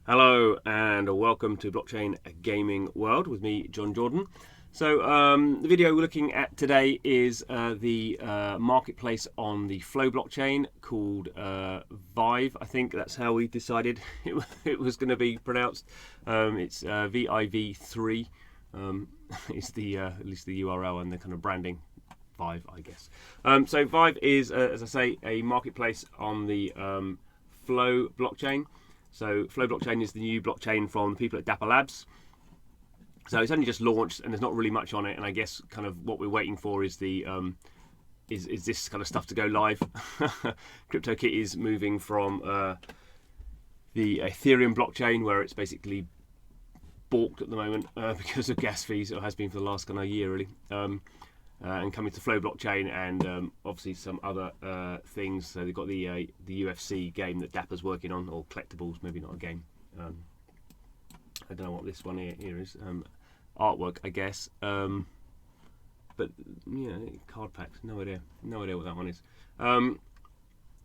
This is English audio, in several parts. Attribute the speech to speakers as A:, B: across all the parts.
A: Hello and welcome to Blockchain Gaming World with me, John Jordan. So the video we're looking at today is the marketplace on the Flow blockchain called Vive. I think that's how we decided it was going to be pronounced. It's VIV3 is the at least the URL and the kind of branding. Vive, I guess. So Vive is, as I say, a marketplace on the Flow blockchain. So Flow blockchain is the new blockchain from the people at Dapper Labs. So it's only just launched and there's not really much on it. And I guess kind of what we're waiting for is the is this kind of stuff to go live. CryptoKit is moving from the Ethereum blockchain, where it's basically balked at the moment because of gas fees. It has been for the last kind of year really. And coming to Flow blockchain and obviously some other things. So they've got the UFC game that Dapper's working on, or collectibles, maybe not a game. I don't know what this one here is. Artwork, I guess. But yeah, card packs. No idea what that one is.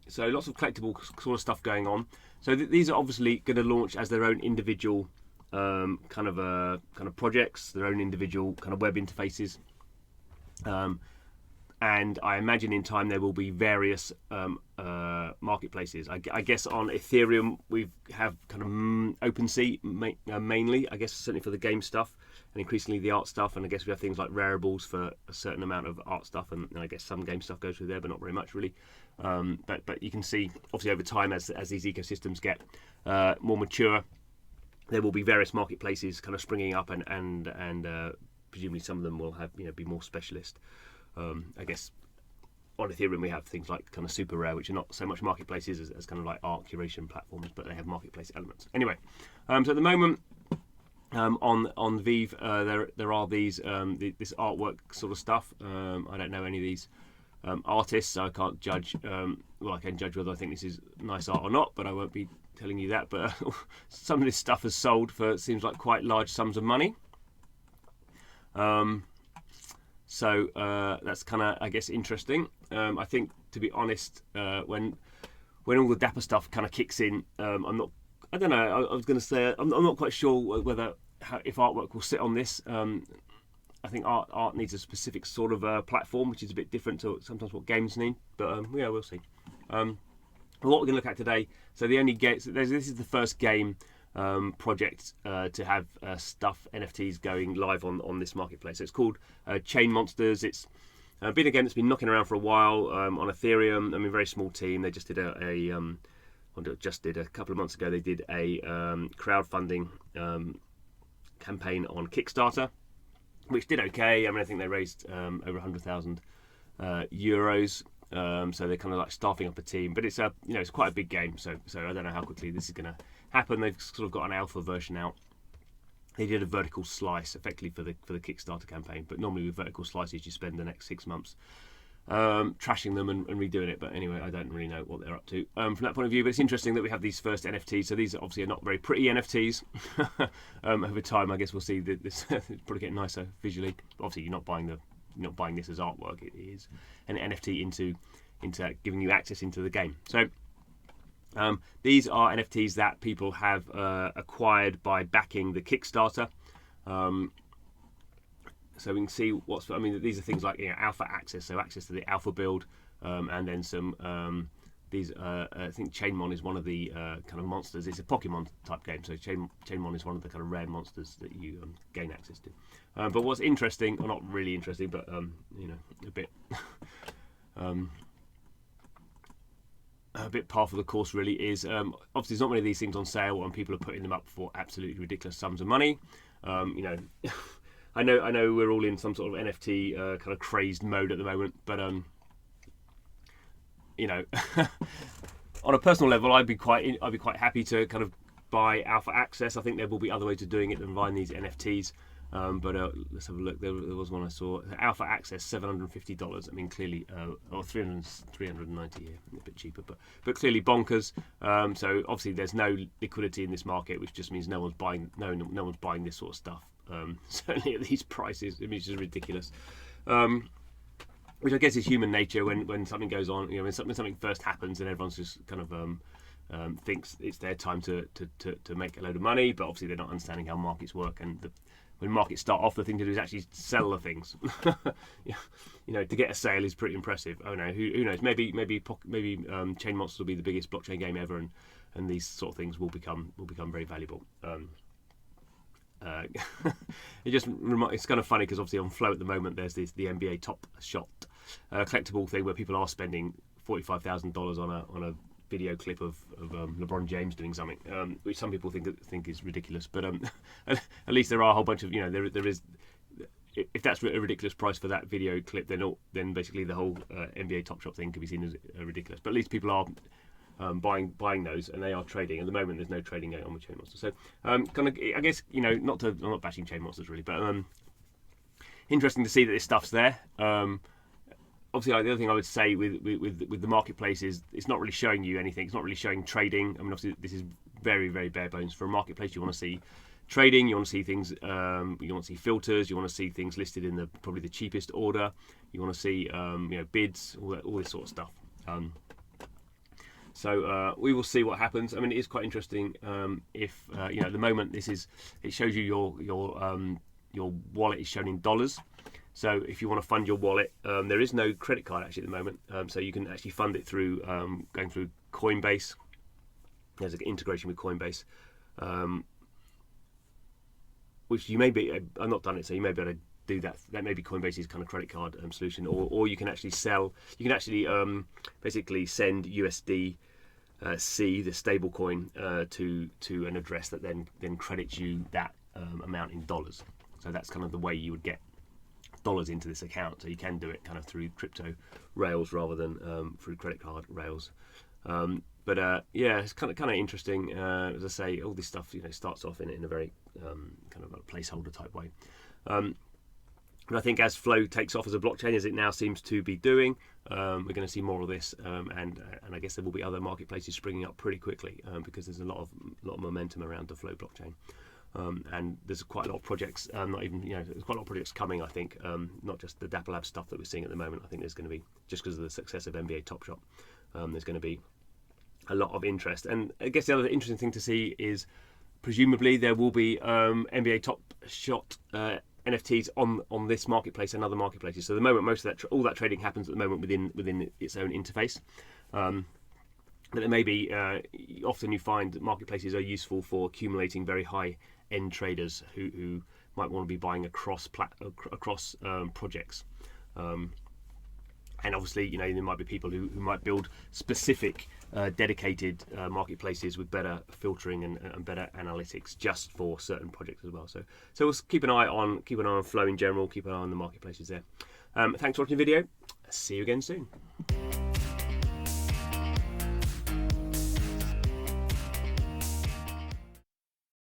A: So lots of collectible sort of stuff going on. So these are obviously going to launch as their own individual kind of projects, their own individual kind of web interfaces. And I imagine in time there will be various marketplaces. I guess on Ethereum we have kind of OpenSea mainly, I guess certainly for the game stuff and increasingly the art stuff, and I guess we have things like Rareables for a certain amount of art stuff, and I guess some game stuff goes through there but not very much really. But you can see obviously over time as these ecosystems get more mature, there will be various marketplaces kind of springing up, and presumably some of them will have be more specialist. I guess on Ethereum we have things like kind of super rare, which are not so much marketplaces as kind of like art curation platforms, but they have marketplace elements. Anyway, so at the moment on Vive there are these this artwork sort of stuff. I don't know any of these artists, so I can't judge. Well, I can judge whether I think this is nice art or not, but I won't be telling you that. But some of this stuff has sold for, it seems like, quite large sums of money. So that's kind of, I guess, interesting. I think, to be honest, when all the Dapper stuff kind of kicks in, I don't know. I was going to say I'm not quite sure whether if artwork will sit on this. I think art needs a specific sort of platform, which is a bit different to sometimes what games need. But yeah, we'll see. What we're going to look at today. So the only game. So this is the first game project to have stuff NFTs going live on this marketplace. So it's called CHAINMONSTERS. It's been a game that's been knocking around for a while on Ethereum. I mean, very small team. They just did a couple of months ago. They did a crowdfunding campaign on Kickstarter, which did okay. I mean, I think they raised over 100,000 euros. So they're kind of like staffing up a team, but it's it's quite a big game. So I don't know how quickly this is going to happen. They've sort of got an alpha version out. They did a vertical slice effectively for the Kickstarter campaign, but normally with vertical slices you spend the next 6 months trashing them and redoing it. But anyway, I don't really know what they're up to from that point of view. But it's interesting that we have these first NFTs. So these obviously are not very pretty NFTs. Over time, I guess we'll see that this probably getting nicer visually. Obviously, you're not buying this as artwork. It is an NFT into giving you access into the game. So these are NFTs that people have acquired by backing the Kickstarter. So we can see these are things like alpha access, so access to the alpha build, and then some these. I think Chainmon is one of the kind of monsters. It's a Pokemon type game, so Chainmon is one of the kind of rare monsters that you gain access to. But what's interesting, or not really interesting, but a bit. A bit par for the course really is obviously there's not many of these things on sale and people are putting them up for absolutely ridiculous sums of money. I know we're all in some sort of NFT kind of crazed mode at the moment, but on a personal level I'd be quite happy to kind of buy alpha access. I think there will be other ways of doing it than buying these NFTs. But let's have a look. There was one I saw. Alpha access, $750. I mean, clearly, or 390 here, a bit cheaper, but clearly bonkers. So obviously, there's no liquidity in this market, which just means no one's buying this sort of stuff. Certainly at these prices, I mean, it's just ridiculous. Which I guess is human nature when something goes on. When something first happens and everyone's just kind of thinks it's their time to make a load of money, but obviously they're not understanding how markets work. And when markets start off, the thing to do is actually sell the things. To get a sale is pretty impressive. Oh no, who knows? Maybe Chain Monsters will be the biggest blockchain game ever, and these sort of things will become very valuable. It's kind of funny because obviously on Flow at the moment there's the NBA Top Shot collectible thing where people are spending $45,000 on a video clip of LeBron James doing something, which some people think is ridiculous. But at least there are a whole bunch of there is. If that's a ridiculous price for that video clip, then basically the whole NBA Top Shot thing could be seen as ridiculous. But at least people are buying those, and they are trading. At the moment, there's no trading going on with Chain Monsters. So, I guess I'm not bashing Chain Monsters really, but interesting to see that this stuff's there. Obviously, the other thing I would say with the marketplace is it's not really showing you anything. It's not really showing trading. I mean, obviously, this is very, very bare bones. For a marketplace, you want to see trading, you want to see things, you want to see filters, you want to see things listed in probably the cheapest order. You want to see bids, all this sort of stuff. So we will see what happens. I mean, it is quite interesting. If at the moment it shows you your wallet is shown in dollars. So if you want to fund your wallet, there is no credit card actually at the moment. So you can actually fund it through going through Coinbase. There's an integration with Coinbase, which you may be. I've not done it, so you may be able to do that. That may be Coinbase's kind of credit card solution, or you can actually sell. You can actually basically send USD. C, the stable coin, to an address that then credits you that amount in dollars. So that's kind of the way you would get dollars into this account. So you can do it kind of through crypto rails rather than through credit card rails. But it's kind of interesting. As I say, all this stuff starts off in a very kind of a placeholder type way. But I think as Flow takes off as a blockchain, as it now seems to be doing, we're going to see more of this, and I guess there will be other marketplaces springing up pretty quickly because there's a lot of momentum around the Flow blockchain, and there's quite a lot of projects. There's quite a lot of projects coming. I think not just the Dapper Labs stuff that we're seeing at the moment. I think there's going to be, just because of the success of NBA Top Shot, there's going to be a lot of interest. And I guess the other interesting thing to see is presumably there will be NBA Top Shot NFTs on this marketplace and other marketplaces. So at the moment, most of all that trading happens at the moment within its own interface. But it may be often you find that marketplaces are useful for accumulating very high end traders who might want to be buying across projects. And obviously, there might be people who might build specific dedicated marketplaces with better filtering and better analytics just for certain projects as well. So we'll keep an eye on Flow in general. Keep an eye on the marketplaces there. Thanks for watching the video. See you again soon.